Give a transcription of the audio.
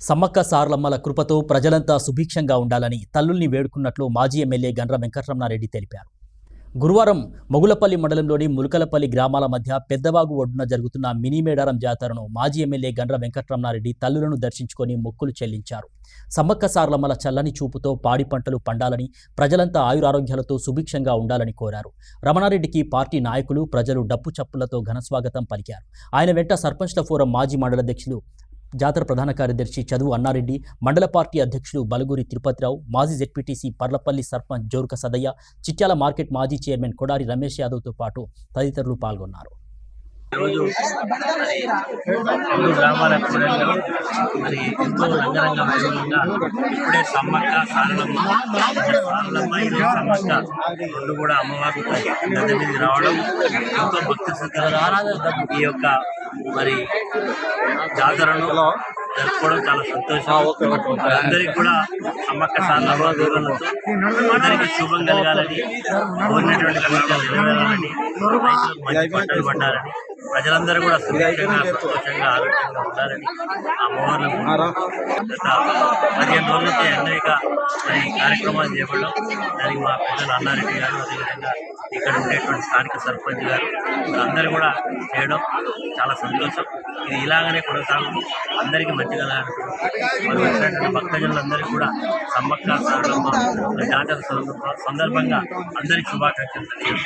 సమ్మక్క సారలమ్మల కృపతో ప్రజలంతా సుభిక్షంగా ఉండాలని తల్లుల్ని వేడుకున్నట్లు మాజీ ఎమ్మెల్యే గండ్ర వెంకటరమణారెడ్డి తెలిపారు. గురువారం మొగులపల్లి మండలంలోని ములకలపల్లి గ్రామాల మధ్య పెద్దవాగు ఒడ్డున జరుగుతున్న మినీ మేడారం జాతరను మాజీ ఎమ్మెల్యే గండ్ర వెంకటరమణారెడ్డి తల్లులను దర్శించుకొని మొక్కులు చెల్లించారు. సమ్మక్క సారలమ్మల చల్లని చూపుతో పాడి పంటలు పండాలని, ప్రజలంతా ఆయురారోగ్యాలతో సుభిక్షంగా ఉండాలని కోరారు. రమణారెడ్డికి పార్టీ నాయకులు, ప్రజలు డప్పు చప్పులతో ఘనస్వాగతం పలికారు. ఆయన వెంట సర్పంచ్ల ఫోరం మాజీ మండలాధ్యక్షులు, జాతర ప్రధాన కార్యదర్శి చదువు అన్నారెడ్డి, మండల పార్టీ అధ్యక్షులు బలుగురి తిరుపతిరావు, మాజీ జెడ్పీటీసీ పర్లపల్లి సర్పంచ్ జోరుక సదయ్య, చిట్యాల మార్కెట్ మాజీ చైర్మన్ కొడారి రమేష్ యాదవ్తో పాటు తదితరులు పాల్గొన్నారు. గ్రామాల మరి ఎంతో రంగరంగ వైభవంగా ఇప్పుడే సమ్మక్క సారలమ్మ సమ్మక్క రెండు కూడా అమ్మవారు గద్దె మీద రావడం ఎంతో భక్తి శ్రద్ధలతో ఈ యొక్క మరి జాతరను జరుపుకోవడం చాలా సంతోషం. అందరికి కూడా సమ్మక్క సారలమ్మ దూరాలతో అందరికీ శుభం కలగాలని, కోరినటువంటి కోరికలు నెరవేరాలని, మంచి పంటలు పండాలని, ప్రజలందరూ కూడా సుభిక్షంగా సంతోషంగా ఆరోగ్యంగా ఉండాలని అమ్మవారిని గత 15 రోజుల నుంచి అనేక కార్యక్రమాలు చేపట్టడం, దానికి మా పెద్దలు అన్నారెడ్డి గారు, అదేవిధంగా ఇక్కడ ఉండేటువంటి స్థానిక సర్పంచ్ గారు అందరూ కూడా చేయడం చాలా సంతోషం. ఇది ఇలాగనే కొనసాగుతూ అందరికీ మంచిగా మరి వచ్చినటువంటి భక్తజనులందరికీ కూడా సమ్మక్క సారలమ్మ జాతర సందర్భంగా అందరికీ శుభాకాంక్షలు తెలియజేస్తాం.